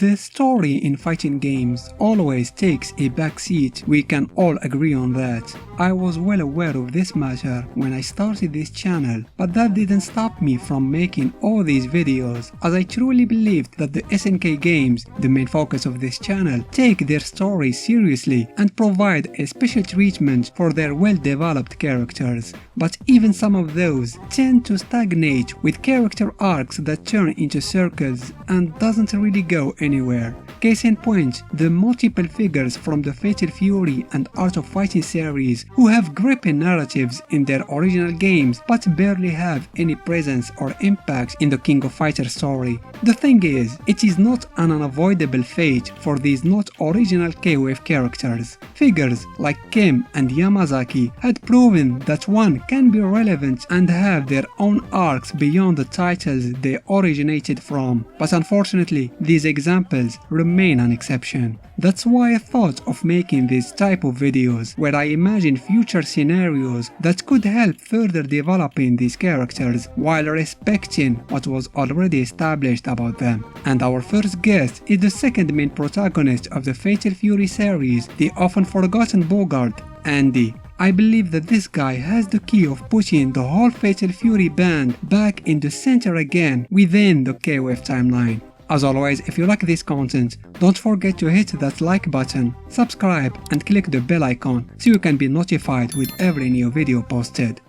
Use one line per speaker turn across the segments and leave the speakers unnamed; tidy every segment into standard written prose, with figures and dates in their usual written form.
The story in fighting games always takes a backseat, we can all agree on that. I was well aware of this matter when I started this channel, but that didn't stop me from making all these videos, as I truly believed that the SNK games, the main focus of this channel, take their story seriously and provide a special treatment for their well-developed characters. But even some of those tend to stagnate with character arcs that turn into circles and doesn't really go anywhere. Case in point, the multiple figures from the Fatal Fury and Art of Fighting series who have gripping narratives in their original games but barely have any presence or impact in the King of Fighters story. The thing is, it is not an unavoidable fate for these not original KOF characters. Figures like Kim and Yamazaki had proven that one can be relevant and have their own arcs beyond the titles they originated from, but unfortunately these examples remain an exception. That's why I thought of making this type of videos where I imagine future scenarios that could help further developing these characters while respecting what was already established about them. And our first guest is the second main protagonist of the Fatal Fury series, the often forgotten Bogard, Andy. I believe that this guy has the key of putting the whole Fatal Fury band back in the center again within the KOF timeline. As always, if you like this content, don't forget to hit that like button, subscribe and click the bell icon so you can be notified with every new video posted.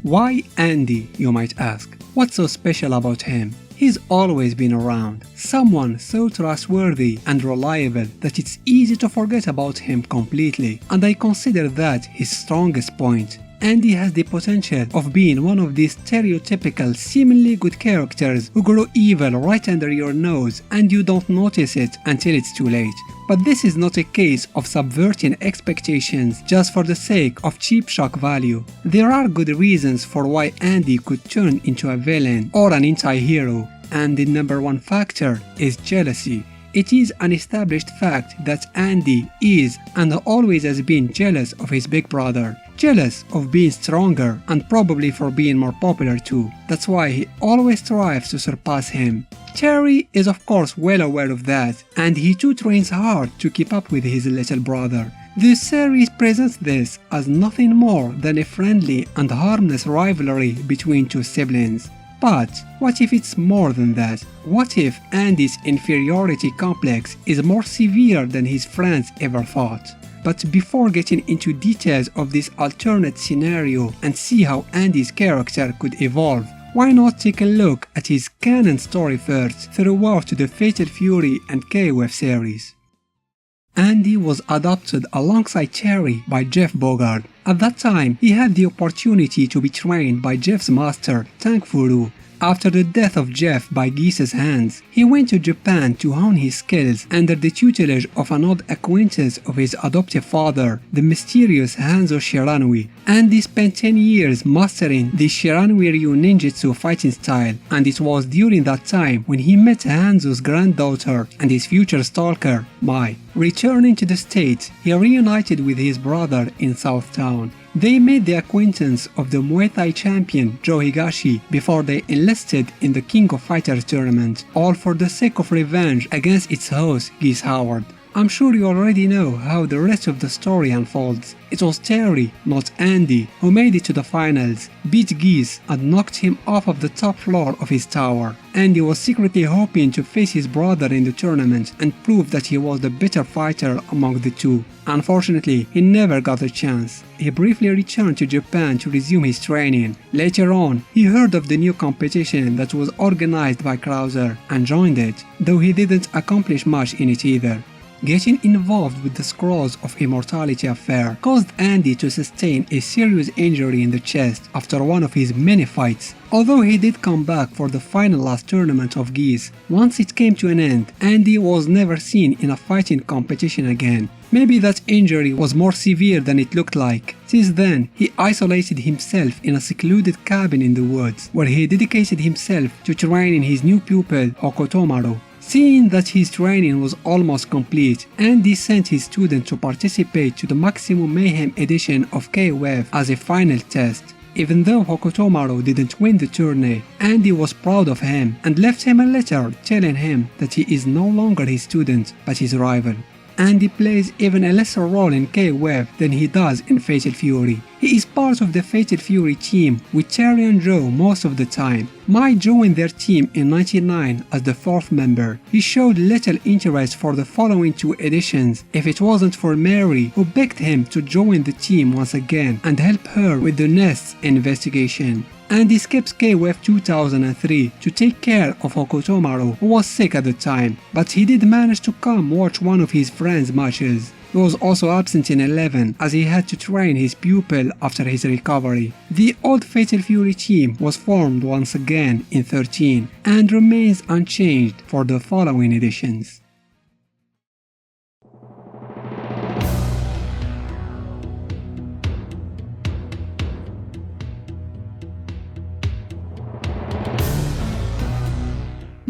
Why Andy, you might ask? What's so special about him? He's always been around, someone so trustworthy and reliable that it's easy to forget about him completely, and I consider that his strongest point. Andy has the potential of being one of these stereotypical, seemingly good characters who grow evil right under your nose and you don't notice it until it's too late. But this is not a case of subverting expectations just for the sake of cheap shock value. There are good reasons for why Andy could turn into a villain or an anti-hero, and the number one factor is jealousy. It is an established fact that Andy is and always has been jealous of his big brother. Jealous of being stronger and probably for being more popular too. That's why he always strives to surpass him. Terry is of course well aware of that, and he too trains hard to keep up with his little brother. The series presents this as nothing more than a friendly and harmless rivalry between two siblings. But what if it's more than that? What if Andy's inferiority complex is more severe than his friends ever thought? But before getting into details of this alternate scenario and see how Andy's character could evolve, why not take a look at his canon story first throughout the Fatal Fury and KOF series. Andy was adopted alongside Terry by Jeff Bogard. At that time, he had the opportunity to be trained by Jeff's master, Tank Furu. After the death of Jeff by Geese's hands, he went to Japan to hone his skills under the tutelage of an old acquaintance of his adoptive father, the mysterious Hanzo Shiranui. Andy spent 10 years mastering the Shiranui Ryu ninjutsu fighting style, and it was during that time when he met Hanzo's granddaughter and his future stalker, Mai. Returning to the States, he reunited with his brother in Southtown. They made the acquaintance of the Muay Thai champion Joe Higashi before they enlisted in the King of Fighters tournament, all for the sake of revenge against its host, Geese Howard. I'm sure you already know how the rest of the story unfolds. It was Terry, not Andy, who made it to the finals, beat Geese and knocked him off of the top floor of his tower. Andy was secretly hoping to face his brother in the tournament and prove that he was the better fighter among the two. Unfortunately, he never got a chance. He briefly returned to Japan to resume his training. Later on, he heard of the new competition that was organized by Krauser and joined it, though he didn't accomplish much in it either. Getting involved with the Scrolls of Immortality affair caused Andy to sustain a serious injury in the chest after one of his many fights. Although he did come back for the final last tournament of Geese, once it came to an end, Andy was never seen in a fighting competition again. Maybe that injury was more severe than it looked like. Since then, he isolated himself in a secluded cabin in the woods, where he dedicated himself to training his new pupil Hokotomaru. Seeing that his training was almost complete, Andy sent his student to participate to the Maximum Mayhem edition of KOF as a final test. Even though Hokutomaru didn't win the tourney, Andy was proud of him and left him a letter telling him that he is no longer his student but his rival. Andy plays even a lesser role in KOF than he does in Fatal Fury. He is part of the Fatal Fury team with Terry and Joe most of the time. Mike joined their team in 1999 as the 4th member. He showed little interest for the following 2 editions if it wasn't for Mary, who begged him to join the team once again and help her with the Nest's investigation. Andy skips KOF 2003 to take care of Hokutomaru, who was sick at the time, but he did manage to come watch one of his friends' matches. He was also absent in 11 as he had to train his pupil after his recovery. The old Fatal Fury team was formed once again in 13 and remains unchanged for the following editions.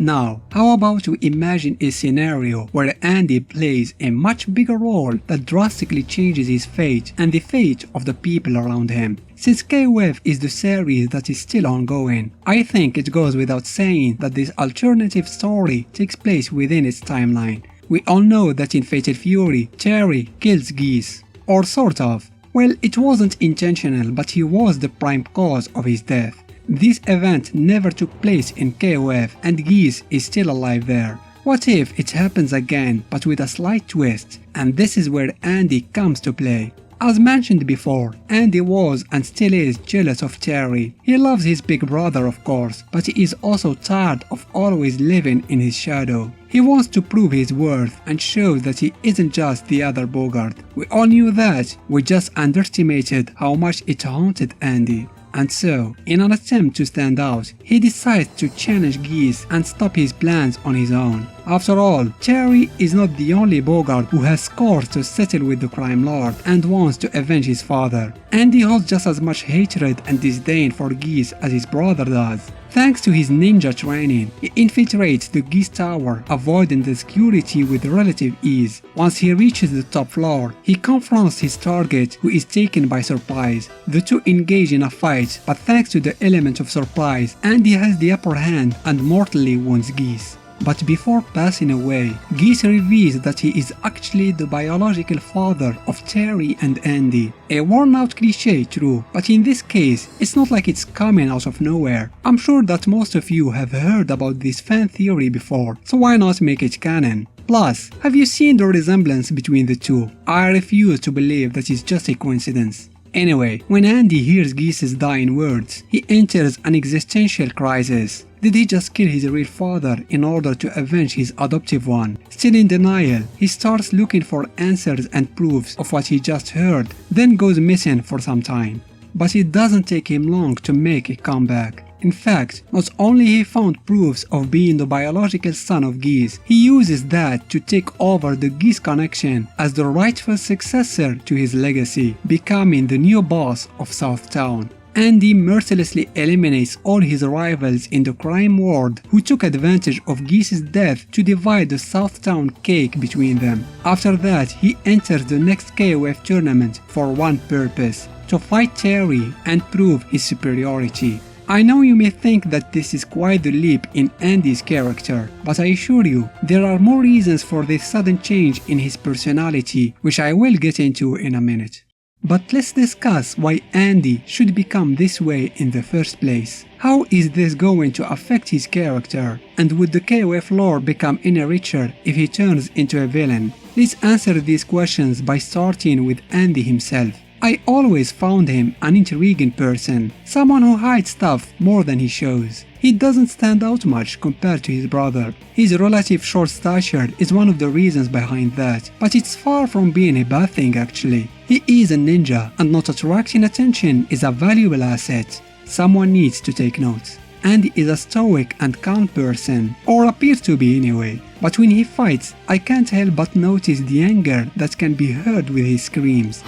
Now, how about we imagine a scenario where Andy plays a much bigger role that drastically changes his fate and the fate of the people around him. Since KOF is the series that is still ongoing, I think it goes without saying that this alternative story takes place within its timeline. We all know that in Fatal Fury, Terry kills Geese. Or sort of. Well, it wasn't intentional, but he was the prime cause of his death. This event never took place in KOF and Geese is still alive there. What if it happens again but with a slight twist? And this is where Andy comes to play. As mentioned before, Andy was and still is jealous of Terry. He loves his big brother of course, but he is also tired of always living in his shadow. He wants to prove his worth and show that he isn't just the other Bogard. We all knew that, we just underestimated how much it haunted Andy. And so, in an attempt to stand out, he decides to challenge Geese and stop his plans on his own. After all, Terry is not the only Bogard who has scores to settle with the crime lord and wants to avenge his father. Andy holds just as much hatred and disdain for Geese as his brother does. Thanks to his ninja training, he infiltrates the Geese tower, avoiding the security with relative ease. Once he reaches the top floor, he confronts his target, who is taken by surprise. The two engage in a fight, but thanks to the element of surprise, Andy has the upper hand and mortally wounds Geese. But before passing away, Geese reveals that he is actually the biological father of Terry and Andy. A worn-out cliché, true, but in this case, it's not like it's coming out of nowhere. I'm sure that most of you have heard about this fan theory before, so why not make it canon? Plus, have you seen the resemblance between the two? I refuse to believe that it's just a coincidence. Anyway, when Andy hears Geese's dying words, he enters an existential crisis. Did he just kill his real father in order to avenge his adoptive one? Still in denial, he starts looking for answers and proofs of what he just heard, then goes missing for some time. But it doesn't take him long to make a comeback. In fact, not only he found proofs of being the biological son of Geese, he uses that to take over the Geese connection as the rightful successor to his legacy, becoming the new boss of Southtown. Andy mercilessly eliminates all his rivals in the crime world who took advantage of Geese's death to divide the Southtown cake between them. After that, he enters the next KOF tournament for one purpose: to fight Terry and prove his superiority. I know you may think that this is quite the leap in Andy's character, but I assure you, there are more reasons for this sudden change in his personality, which I will get into in a minute. But let's discuss why Andy should become this way in the first place. How is this going to affect his character? And would the KOF lore become any richer if he turns into a villain? Let's answer these questions by starting with Andy himself. I always found him an intriguing person, someone who hides stuff more than he shows. He doesn't stand out much compared to his brother. His relative short stature is one of the reasons behind that, but it's far from being a bad thing actually. He is a ninja, and not attracting attention is a valuable asset. Someone needs to take notes. Andy is a stoic and calm person, or appears to be anyway. But when he fights, I can't help but notice the anger that can be heard with his screams.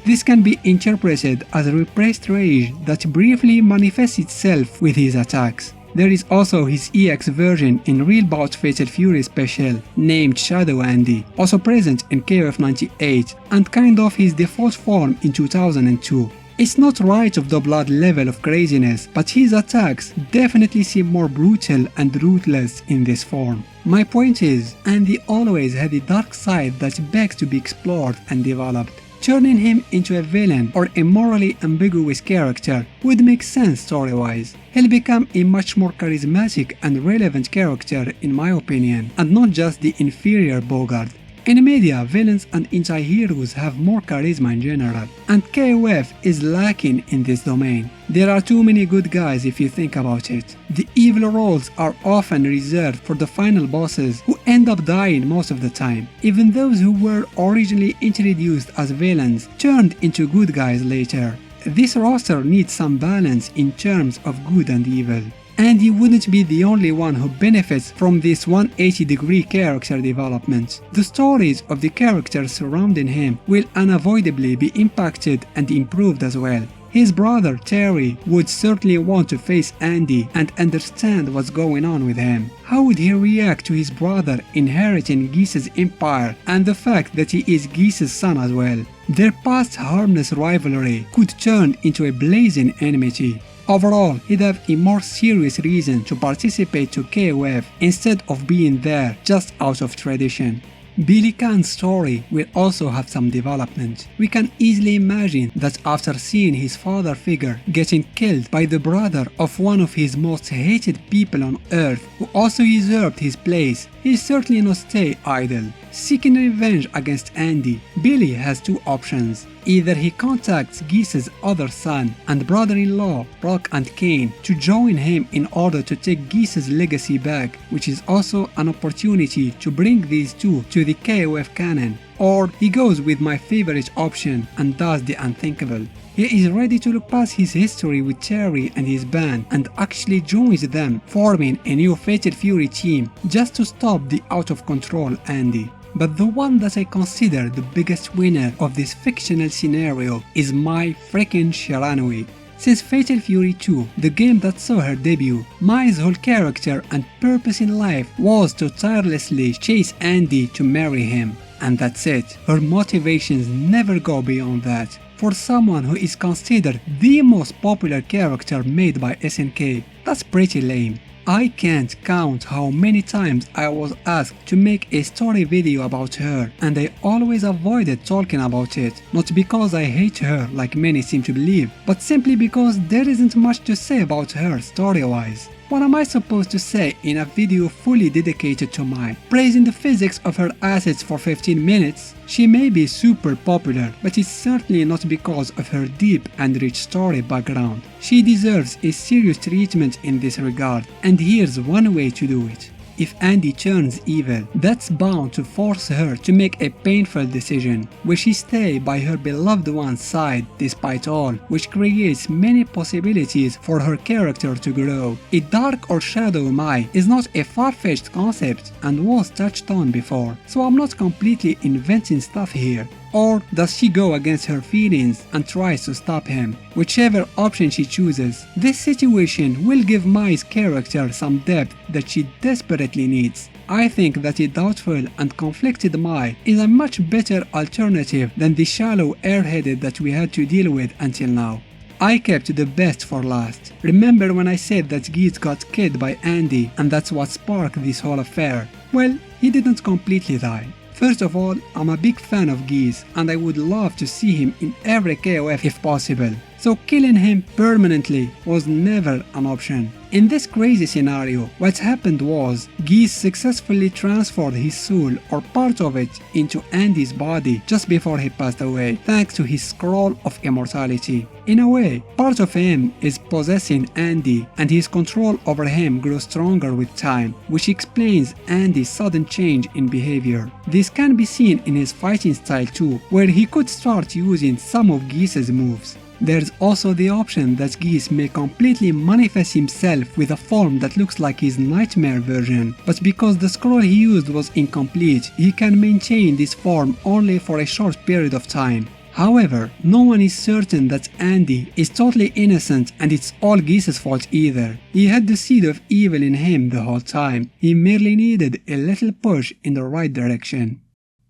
This can be interpreted as a repressed rage that briefly manifests itself with his attacks. There is also his EX version in Real Bout Fatal Fury Special, named Shadow Andy, also present in KOF 98, and kind of his default form in 2002. It's not right of the blood level of craziness, but his attacks definitely seem more brutal and ruthless in this form. My point is, Andy always had a dark side that begs to be explored and developed. Turning him into a villain or a morally ambiguous character would make sense story-wise. He'll become a much more charismatic and relevant character in my opinion, and not just the inferior Bogard. In media, villains and anti-heroes have more charisma in general, and KOF is lacking in this domain. There are too many good guys if you think about it. The evil roles are often reserved for the final bosses who end up dying most of the time. Even those who were originally introduced as villains turned into good guys later. This roster needs some balance in terms of good and evil. And he wouldn't be the only one who benefits from this 180-degree character development. The stories of the characters surrounding him will unavoidably be impacted and improved as well. His brother Terry would certainly want to face Andy and understand what's going on with him. How would he react to his brother inheriting Geese's empire and the fact that he is Geese's son as well? Their past harmless rivalry could turn into a blazing enmity. Overall, he'd have a more serious reason to participate to KOF instead of being there just out of tradition. Billy Khan's story will also have some development. We can easily imagine that after seeing his father figure getting killed by the brother of one of his most hated people on earth who also usurped his place, he'll certainly not stay idle. Seeking revenge against Andy, Billy has two options. Either he contacts Geese's other son and brother-in-law, Brock and Kane, to join him in order to take Geese's legacy back, which is also an opportunity to bring these two to the KOF canon, or he goes with my favorite option and does the unthinkable. He is ready to look past his history with Terry and his band and actually joins them, forming a new Fatal Fury team just to stop the out-of-control Andy. But the one that I consider the biggest winner of this fictional scenario is Mai freaking Shiranui. Since Fatal Fury 2, the game that saw her debut, Mai's whole character and purpose in life was to tirelessly chase Andy to marry him. And that's it. Her motivations never go beyond that. For someone who is considered the most popular character made by SNK, that's pretty lame. I can't count how many times I was asked to make a story video about her, and I always avoided talking about it, not because I hate her like many seem to believe, but simply because there isn't much to say about her story-wise. What am I supposed to say in a video fully dedicated to Mai, praising the physics of her assets for 15 minutes? She may be super popular, but it's certainly not because of her deep and rich story background. She deserves a serious treatment in this regard, and here's one way to do it. If Andy turns evil, that's bound to force her to make a painful decision. Will she stay by her beloved one's side despite all, which creates many possibilities for her character to grow. A dark or shadow Mai is not a far-fetched concept and was touched on before, so I'm not completely inventing stuff here. Or does she go against her feelings and tries to stop him? Whichever option she chooses, this situation will give Mai's character some depth that she desperately needs. I think that a doubtful and conflicted Mai is a much better alternative than the shallow airheaded that we had to deal with until now. I kept the best for last. Remember when I said that Geese got killed by Andy and that's what sparked this whole affair? Well, he didn't completely die. First of all, I'm a big fan of Geese and I would love to see him in every KOF if possible, so killing him permanently was never an option. In this crazy scenario, what happened was Geese successfully transferred his soul or part of it into Andy's body just before he passed away, thanks to his scroll of immortality. In a way, part of him is possessing Andy and his control over him grows stronger with time, which explains Andy's sudden change in behavior. This can be seen in his fighting style too, where he could start using some of Geese's moves. There's also the option that Geese may completely manifest himself with a form that looks like his nightmare version, but because the scroll he used was incomplete, he can maintain this form only for a short period of time. However, no one is certain that Andy is totally innocent and it's all Geese's fault either. He had the seed of evil in him the whole time. He merely needed a little push in the right direction.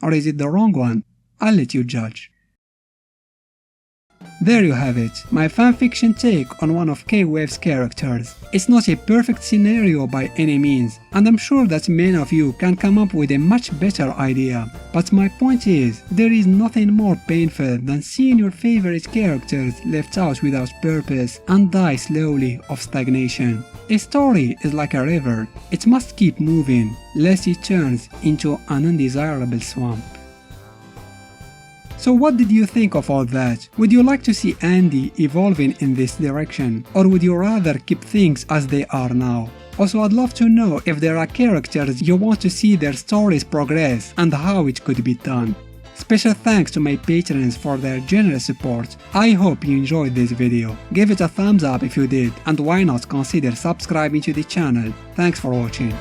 Or is it the wrong one? I'll let you judge. There you have it, my fanfiction take on one of KOF's characters. It's not a perfect scenario by any means, and I'm sure that many of you can come up with a much better idea. But my point is, there is nothing more painful than seeing your favorite characters left out without purpose and die slowly of stagnation. A story is like a river, it must keep moving, lest it turns into an undesirable swamp. So what did you think of all that? Would you like to see Andy evolving in this direction, or would you rather keep things as they are now? Also, I'd love to know if there are characters you want to see their stories progress and how it could be done. Special thanks to my patrons for their generous support. I hope you enjoyed this video. Give it a thumbs up if you did, and why not consider subscribing to the channel. Thanks for watching.